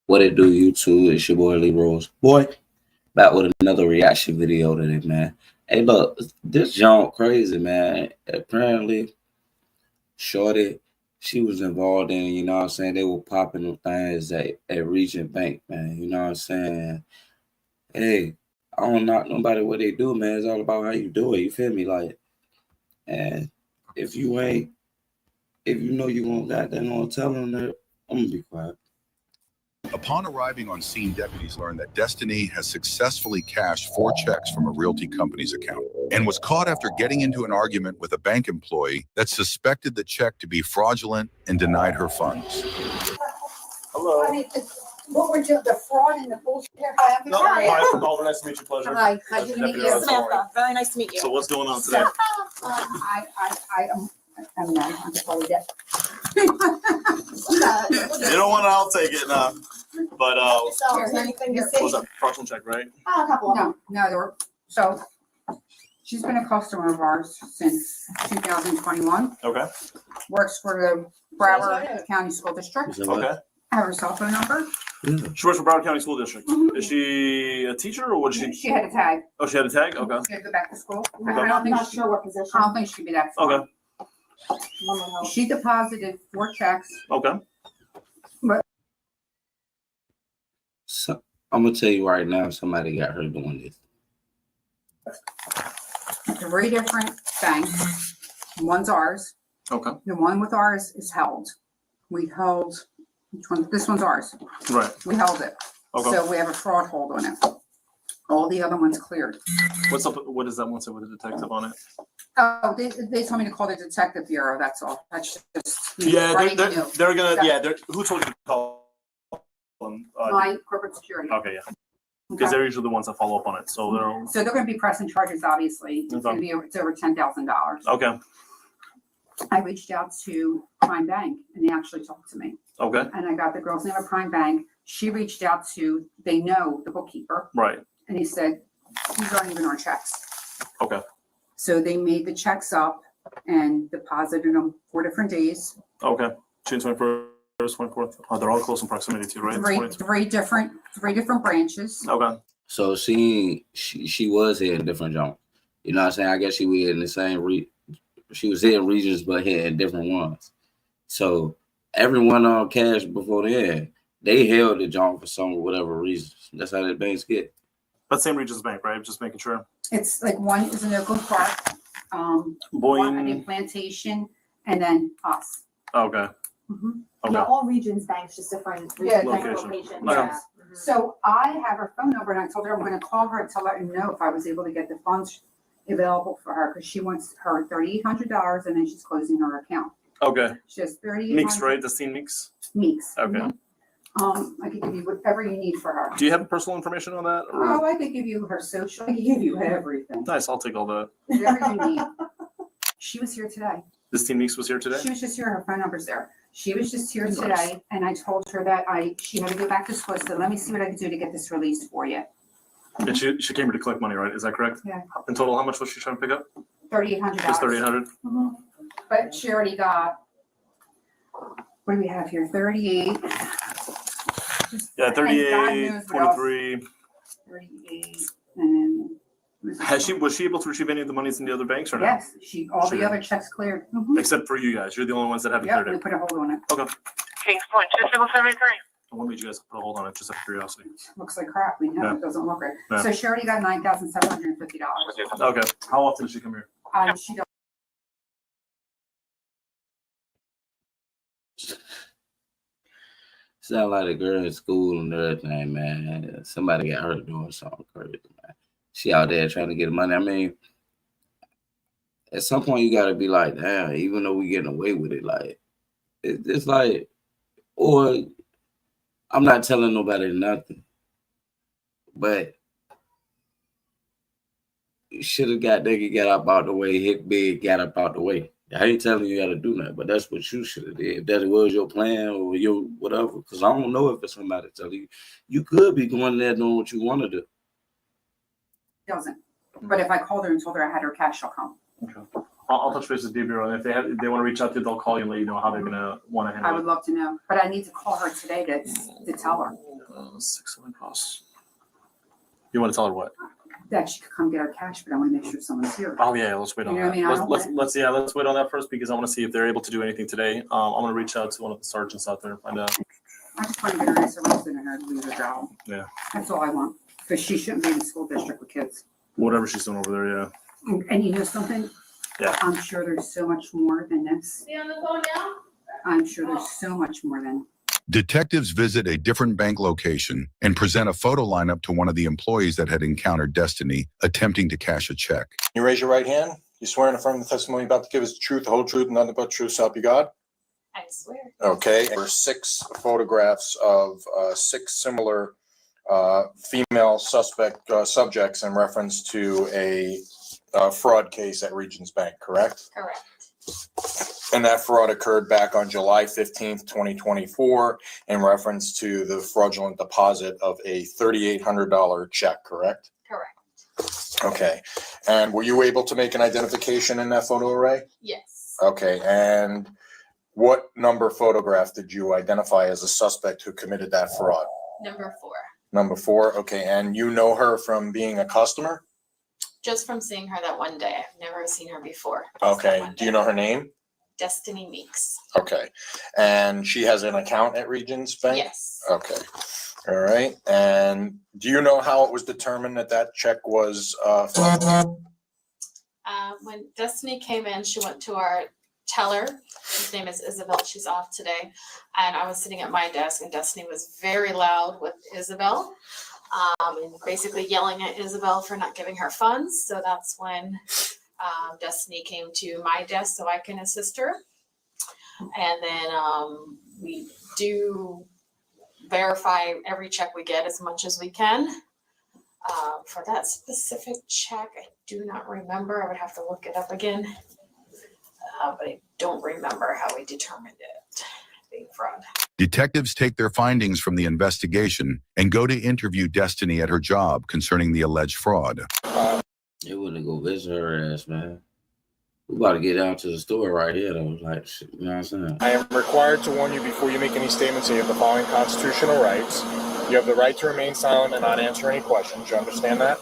What it do, YouTube? It's your boy Lee Rose. Boy, back with another reaction video today, man. Hey, look, this junk crazy, man. Apparently, Shorty, she was involved in, you know what I'm saying? They were popping the things at Regent Bank, man. You know what I'm saying? Hey, I don't knock nobody what they do, man. It's all about how you do it. You feel me? Like, and if you ain't, if you know you gonna goddamn gonna tell them that, I'm gonna be quiet. Upon arriving on scene, deputies learned that Destiny has successfully cashed 4 checks from a realty company's account and was caught after getting into an argument with a bank employee that suspected the check to be fraudulent and denied her funds. Hello. What we're doing, the fraud and the bullshit. Hi, I'm No, Victoria. hi, Calder. Nice to meet you. Pleasure. Hi, how's you meet you? Samantha, very nice to meet you. So what's going on today? I'm not, I'm totally dead. You don't want it, I'll take it now. But So, is there anything to say? was that fraudulent check, right? A couple of them. No, there were, so, she's been a customer of ours since 2021, Okay. works for the Broward County School District. Okay. I have her cell phone number. She works for Broward County School District. Is she a teacher or what is she? She had a tag. Oh, she had a tag? Okay. She had to go back to school. Okay. I'm not sure what position. I don't think she'd be that far. Okay. One would help. She deposited 4 checks. Okay. So, I'm gonna tell you right now, somebody got her doing this. 3 different banks. One's ours. Okay. The one with ours is held. We held, which one? This one's ours. Right. We held it. Okay. So we have a fraud hold on it. All the other ones cleared. What's up? What does that one say with the detective on it? Oh, they told me to call the detective bureau, that's all. That's just. me Yeah, writing they're you. gonna. Yeah, who told you to call them? My corporate security. Okay, yeah. Because they're usually the ones that follow up on it. So they're So they're gonna be pressing charges, obviously. It's gonna be, it's over $10,000. okay. I reached out to Prime Bank and they actually talked to me. Okay. And I got the girl's name at Prime Bank. She reached out to, they know the bookkeeper. Right. And he said, these aren't even our checks. Okay. So they made the checks up and deposited them 4 different days. Okay. June 21st, 24th. Oh, they're all close in proximity to you, right? Three different branches. Okay. So she was hitting different junk. You know what I'm saying? I guess she was in the same she was hitting regions but hitting different ones. So everyone on cash before then, they held the junk for some whatever reason. That's how the banks get. But same Regents Bank, right? Just making sure. It's like one is in Oakland Park, one in Boyne. Plantation, and then us. Okay. Mhm. Okay. Yeah, all Regions Banks, just different Yeah, location. locations. Okay. Yeah. Mhm. So I have her phone number and I told her I'm gonna call her to let her know if I was able to get the funds available for her, because she wants her $3,800 and then she's closing her account. Okay. She has 3,800. Meeks, right? The Teen Meeks. Meeks. Okay. Mhm. I could give you whatever you need for her. Do you have personal information on that? Or? Oh, I could give you her social, I could give you everything, Nice. I'll take all that. whatever you need. She was here today. This Teen Meeks was here today? She was just here, her phone number's there. She was just here Nice. today, and I told her that she had to go back to school, so let me see what I can do to get this released for you. And she came here to collect money, right? Is that correct? Yeah. In total, how much was she trying to pick up? $3,800. Just 3,800. But she already got, what do we have here, 38? Yeah, And God 38, knows what else. 43. 38, and then. Was she able to retrieve any of the monies in the other banks or not? Yes, all She the did. other checks cleared. Mhm. Except for you guys. You're the only ones that haven't Yep, cleared we it. put a hold on it. Okay. Kings Point, 2773. What made you guys put a hold on it? Just out of curiosity. Looks like crap, we know, Yeah. it doesn't look right. Yeah. So she already got $9,750. Okay. How often does she come here? She don't. Sound like a girl in school and everything, man. Somebody got her doing something crazy, man. She out there trying to get money. I mean, at some point you gotta be like, damn, even though we getting away with it, like it's like, or I'm not telling nobody nothing, but you should have got nigga got up out the way, hit big, got up out the way. I ain't telling you how to do nothing, but that's what you should have did. If that was your plan or your whatever, because I don't know if it's somebody telling you. You could be going there doing what you want to do. Doesn't. But if I called her and told her I had her cash, she'll come. Okay. I'll touch base with D Bureau, and if they want to reach out to you, they'll call you and let you know how they're gonna want to I handle would it. love to know, but I need to call her today to tell her. 6 across. You want to tell her what? That she could come get our cash, but I want to make sure someone's here. Oh yeah, let's wait on You know that. what I mean? Let's wait on that first because I want to see if they're able to do anything today. I'm gonna reach out to one of the sergeants out there and find out. I just want to get her nice arrested and her to lose her job. Yeah. That's all I want, because she shouldn't be in the school district with kids. Whatever she's doing over there, yeah. And you know something? Yeah. I'm sure there's so much more than this. Be on the phone now? I'm sure there's so much more than. Detectives visit a different bank location and present a photo lineup to one of the employees that had encountered Destiny attempting to cash a check. You raise your right hand. You swear and affirm the testimony you're about to give is the truth, the whole truth, and nothing but the truth, so help you God? I swear. Okay. There were 6 photographs of 6 similar female suspect subjects in reference to a fraud case at Regents Bank, correct? Correct. And that fraud occurred back on July 15th, 2024, in reference to the fraudulent deposit of a $3,800 check, correct? Correct. Okay. And were you able to make an identification in that photo array? Yes. Okay. And what number photograph did you identify as a suspect who committed that fraud? Number 4. Number 4. Okay. And you know her from being a customer? Just from seeing her that one day. I've never seen her before. Okay. Do you know her name? Destiny Meeks. Okay. And she has an account at Regents Bank? Yes. Okay. All right. And do you know how it was determined that that check was fraudulent? When Destiny came in, she went to our teller. His name is Isabel. She's off today. And I was sitting at my desk and Destiny was very loud with Isabel. And basically yelling at Isabel for not giving her funds. So that's when Destiny came to my desk so I can assist her. And then we do verify every check we get as much as we can. For that specific check, I do not remember. I would have to look it up again. But I don't remember how we determined it being fraud. Detectives take their findings from the investigation and go to interview Destiny at her job concerning the alleged fraud. They wouldn't go visit her ass, man. We about to get down to the store right here, though. Like, you know what I'm saying? I am required to warn you before you make any statements that you have the following constitutional rights. You have the right to remain silent and not answer any questions. You understand that?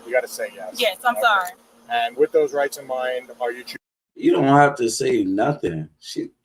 You got to say yes. Yes, I'm sorry. And with those rights in mind, are you You don't have to say nothing.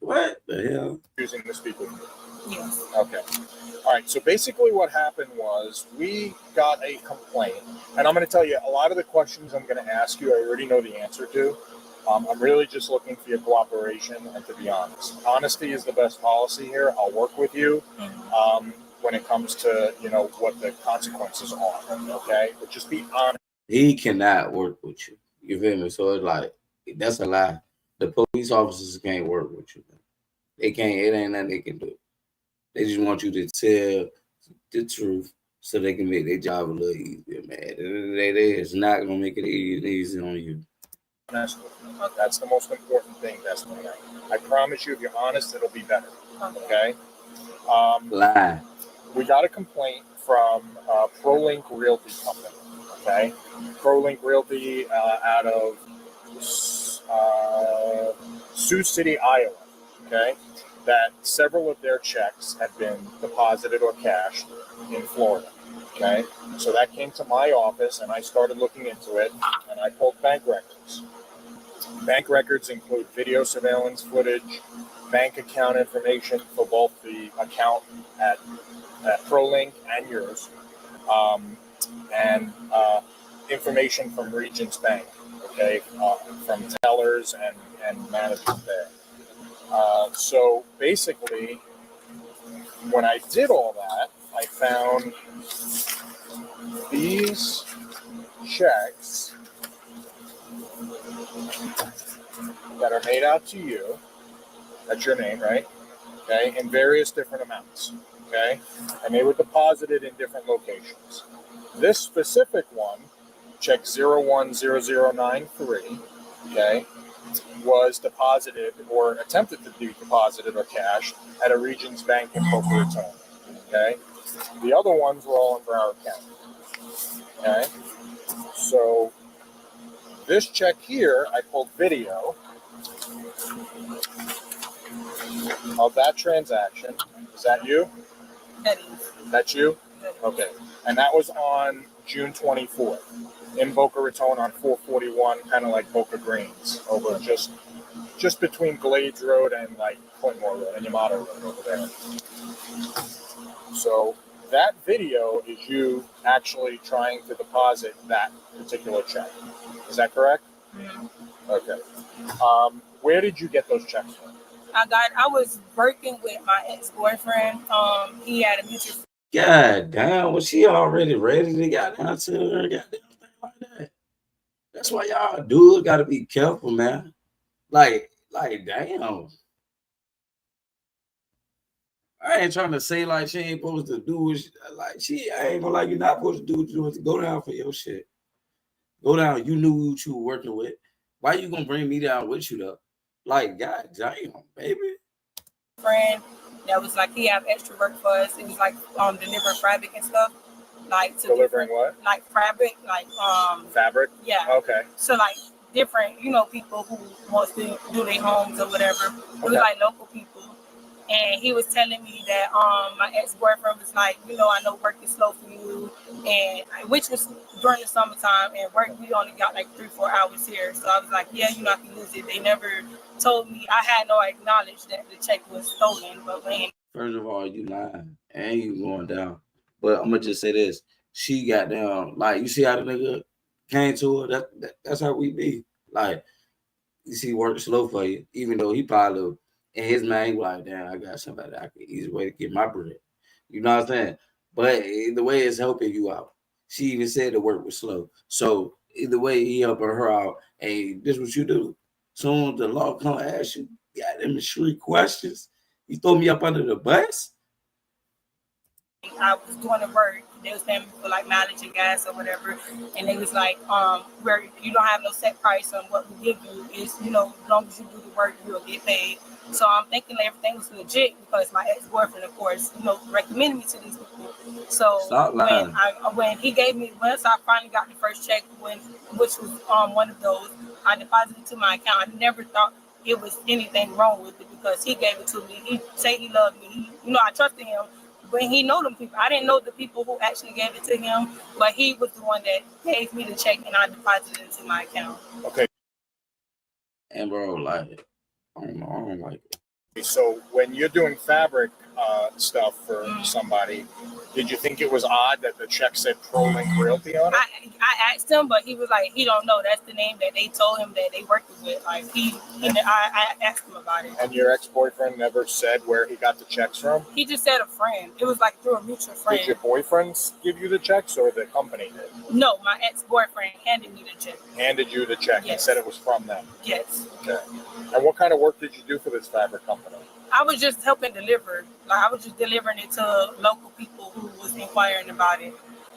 What the hell? choosing to speak with me? Yes. Okay. All right. So basically what happened was we got a complaint. And I'm going to tell you a lot of the questions I'm going to ask you, I already know the answer to. I'm really just looking for your cooperation and to be honest. Honesty is the best policy here. I'll work with you when it comes to, what the consequences are. Okay. But just be honest. He cannot work with you. You feel me? So it's like, that's a lie. The police officers can't work with you. They can't. It ain't nothing they can do. They just want you to tell the truth so they can make their job a little easier, man. At the end of the day, it's not gonna make it easy on you. That's the most important thing, Destiny. I promise you, if you're honest, it'll be better. Okay. Lie. We got a complaint from ProLink Realty Company. Okay. ProLink Realty out of Sioux City, Iowa. Okay. That several of their checks had been deposited or cashed in Florida. Okay. So that came to my office and I started looking into it and I pulled bank records. Bank records include video surveillance footage, bank account information for both the account at ProLink and yours, and information from Regents Bank, okay, from tellers and management there. So basically, when I did all that, I found these checks that are made out to you. That's your name, right? Okay, in various different amounts. Okay, and they were deposited in different locations. This specific one, check 010093, okay, was deposited or attempted to be deposited or cashed at a Regents Bank in Boca Raton. Okay, the other ones were all in Broward County. Okay, so this check here, I pulled video of that transaction. Is that you? That is. That's you? Okay. And that was on June 24th in Boca Raton on 441, kind of like Boca Greens, over just between Glades Road and like Pointmore Road and Yamato Road over there. So that video is you actually trying to deposit that particular check. Is that correct? Mm-hmm. Okay. Where did you get those checks from? I was working with my ex-boyfriend. He had a mutual. God damn, was she already ready to get down to her goddamn thing like that? That's why y'all dudes gotta be careful, man. Like damn. I ain't trying to say like she ain't supposed to do what I ain't gonna like you're not supposed to do what you want to go down for your shit. Go down. You knew what you were working with. Why you gonna bring me down with you though? Like, god damn, baby. Friend that was like he have extra work for us. It was like delivering fabric and stuff. Like to delivering what? Like fabric, like fabric? Yeah. Okay. So like different, people who wants to do their homes or whatever. It was like local people. And he was telling me that my ex-boyfriend was like, I know work is slow for you, and which was during the summertime, and work we only got like 3-4 hours here. So I was like, yeah, I can use it. They never told me. I had no acknowledged that the check was stolen. But when first of all, you lying and you going down. But I'm gonna just say this: she got down. Like you see how the nigga came to her. That's how we be. Like you see, work slow for you, even though he probably. And his man, he was like, damn, I got somebody I can easy way to get my bread. You know what I'm saying? But the way it's helping you out. She even said the work was slow. So either way, he helping her out. Hey, this is what you do. Soon the law come ask you, got them 3 questions. You throw me up under the bus? I was doing the work, they was paying me for like mileage and gas or whatever, and they was like, where you don't have no set price on what we give you is, as long as you do the work, you'll get paid. So I'm thinking everything was legit because my ex-boyfriend, of course, recommended me to these people. So when he gave me, once I finally got the first check, which was one of those, I deposited to my account. I never thought it was anything wrong with it because he gave it to me. He said he loved me. I trusted him. But he know them people. I didn't know the people who actually gave it to him, but he was the one that gave me the check and I deposited it into my account. Okay. And bro, like, I don't like it. So when you're doing fabric stuff for somebody, did you think it was odd that the check said ProLink Realty on it? I asked him, but he was like, he don't know. That's the name that they told him that they worked with. Like I asked him about it. And your ex-boyfriend never said where he got the checks from? He just said a friend. It was like through a mutual friend. Did your boyfriends give you the checks or the company did? No, my ex-boyfriend handed me the check. Handed you the check and said it was from them? Yes. Okay. And what kind of work did you do for this fabric company? I was just helping deliver. Like I was just delivering it to local people who was inquiring about it.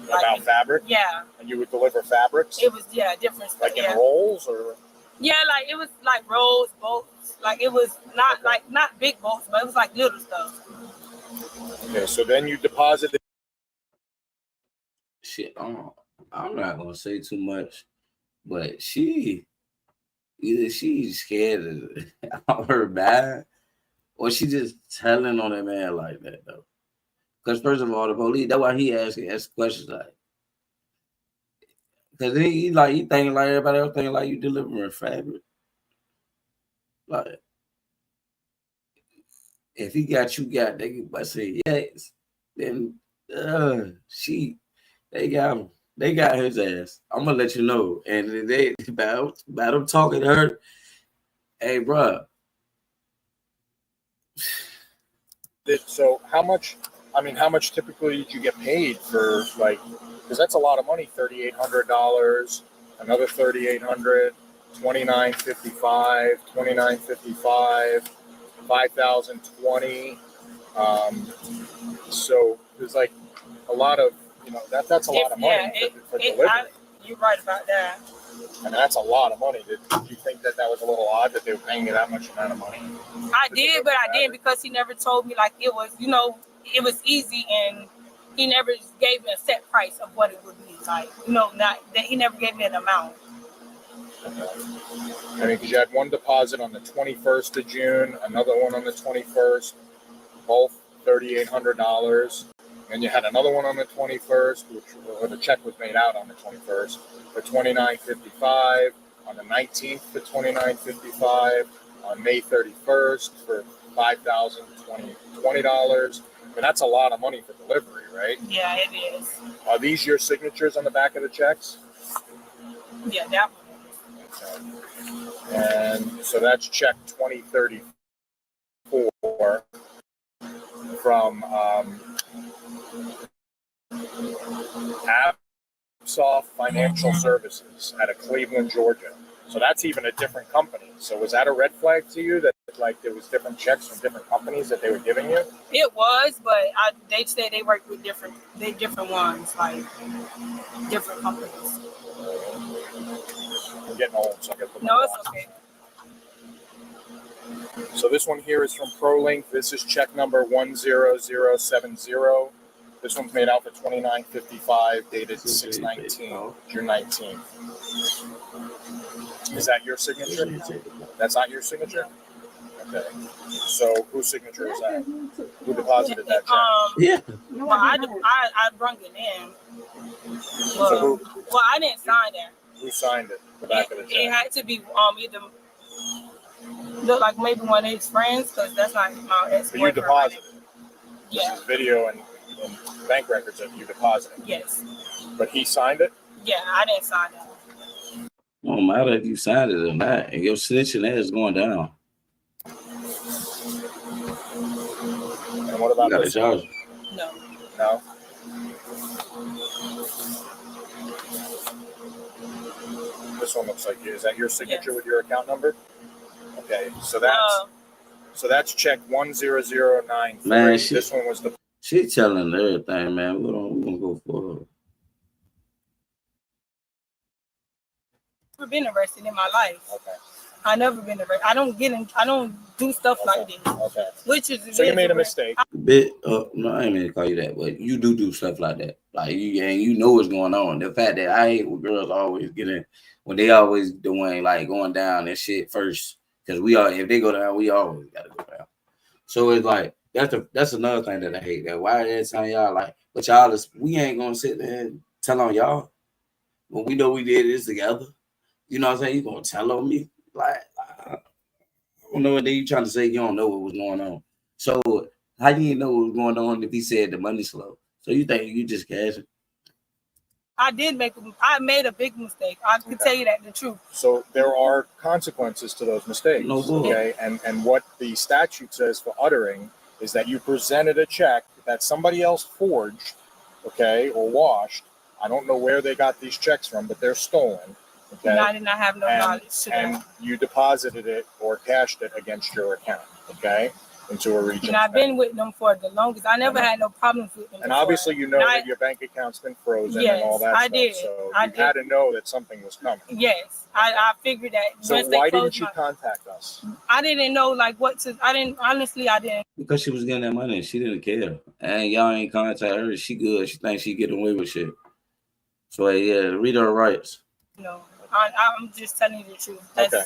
About fabric? Yeah. And you would deliver fabrics? It was different stuff. Like in rolls or? Yeah, like it was like rolls, bolts. Like it was not not big bolts, but it was like little stuff. Okay, so then you deposited. Shit, I'm not gonna say too much, but either she's scared of her bad, or she just telling on that man like that though. Because first of all, the police, that's why he asked questions like, because he thinking like everybody else thinking like you delivering fabric. Like, if he got you got, they can say yes. Then they got him. They got his ass. I'm gonna let you know. And they about him talking to her. Hey, bro. So how much typically did you get paid for because that's a lot of money, $3,800, another $3,800, $2,955, $2,955, $5,020. So there's like a lot of, that's a lot of money for delivery. You're right about that. And that's a lot of money. Did you think that was a little odd that they were paying you that much amount of money? I did, but I didn't because he never told me like it was, it was easy, and he never gave me a set price of what it would be. Like, not that he never gave me an amount. Okay. I mean, because you had one deposit on the 21st of June, another one on the 21st, both $3,800. And you had another one on the 21st, where the check was made out on the 21st for $2,955. On the 19th for $2,955. On May 31st for $5,020. And that's a lot of money for delivery, right? Yeah, it is. Are these your signatures on the back of the checks? Yeah, that one. Okay. And so that's check 2034 from Absoft Financial Services out of Cleveland, Georgia. So that's even a different company. So was that a red flag to you that like there was different checks from different companies that they were giving you? It was, but they said they work with different ones, like different companies. I'm getting old, so I got to put No, it's okay. So this one here is from ProLink. This is check number 10070. This one's made out for $2,955, dated 6/19, June 19th. Is that your signature? That's not your signature? Okay. So whose signature is that? Who deposited that check? Yeah. Well, I brung it in. Well, I didn't sign it. Who signed it? The back of the check. It had to be either look like maybe one of his friends, because that's not my ex-boyfriend. But you deposited. Yeah. This is video and bank records of you depositing. Yes. But he signed it? Yeah, I didn't sign it. No matter if you signed it or not, and your snitching ass going down. And what about this? No. No. This one looks like you. Is that your signature with your account number? Okay, so that's check 10093. Man, this one was the. She telling everything, man. We're gonna go for her. I've never been arrested in my life. Okay. I never been arrested. I don't do stuff like this. Okay. Which is so you made a mistake. No, I ain't mean to call you that, but you do stuff like that. Like you know what's going on. The fact that I hate when girls always get in when they always doing like going down and shit first. Because if they go down, we always gotta go down. So it's like that's another thing that I hate. That why every time y'all like, but we ain't gonna sit there and tell on y'all when we know we did this together. You know what I'm saying? You gonna tell on me? Like I don't know what you trying to say. You don't know what was going on. So how do you know what was going on if he said the money's slow? So you think you just cashing? I made a big mistake. I can tell you that the truth. So there are consequences to those mistakes. No bull. Okay, and what the statute says for uttering is that you presented a check that somebody else forged, okay, or washed. I don't know where they got these checks from, but they're stolen. Okay. And I did not have no knowledge to that. And you deposited it or cashed it against your account, okay, into a Regents And I've Bank. been with them for the longest. I never had no problems with them. And before. obviously, you know that your bank account's been frozen and all that I stuff. did. So I you had to know that something was coming. Yes, I figured that. So why didn't you contact us? I didn't know like what to. I didn't. Because she was getting that money and she didn't care. And y'all ain't contact her. She good. She thinks she get away with shit. So yeah, read her rights. No, I'm just telling you the truth. Okay.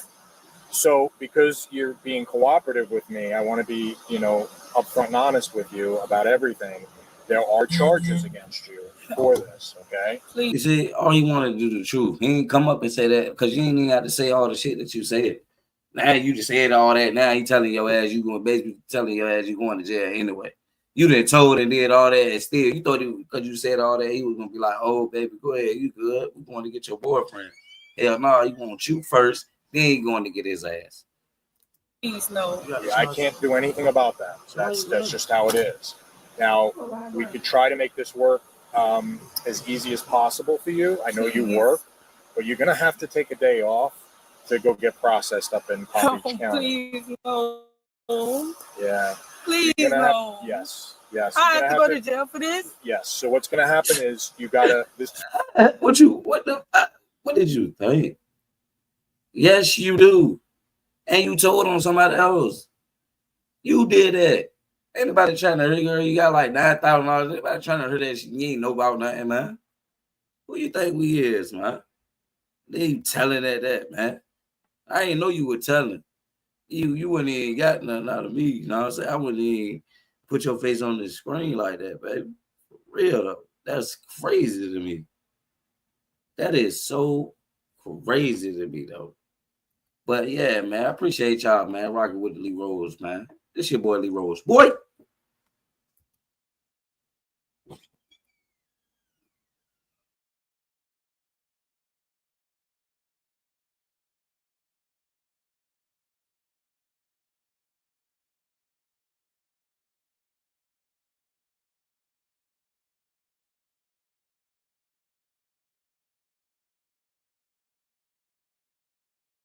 So because you're being cooperative with me, I want to be, upfront and honest with you about everything. There are charges against you for this, okay? You see, all he wanted to do the truth. He didn't come up and say that because you ain't even have to say all the shit that you said. Now you just said all that. Now he telling your ass you going to jail anyway. You done told and did all that, and still you thought because you said all that he was gonna be like, "Oh, baby, go ahead, you good. We're going to get your boyfriend." Hell no, he gonna shoot first, then he going to get his ass. Please no. Yeah, I can't do anything about that. That's just how it is. Now we could try to make this work as easy as possible for you. I know you work, but you're gonna have to take a day off to go get processed up in Palm Beach County. Please no. Yeah. Please no. Yes. I have to go to jail for this? Yes. So what's going to happen is you got to... What did you think? Yes, you do. And you told on somebody else. You did that. Ain't nobody trying to hurt her. You got like $9,000. Anybody trying to hurt that shit? You ain't know about nothing, man. Who you think we is, man? They ain't telling that, man. I ain't know you were telling. You wouldn't even got nothing out of me. You know what I'm saying? I wouldn't even put your face on the screen like that, baby. For real though. That's crazy to me. That is so crazy to me though. But yeah, man, I appreciate y'all, man. Rocking with the Lee Rose, man. This your boy Lee Rose. Boy.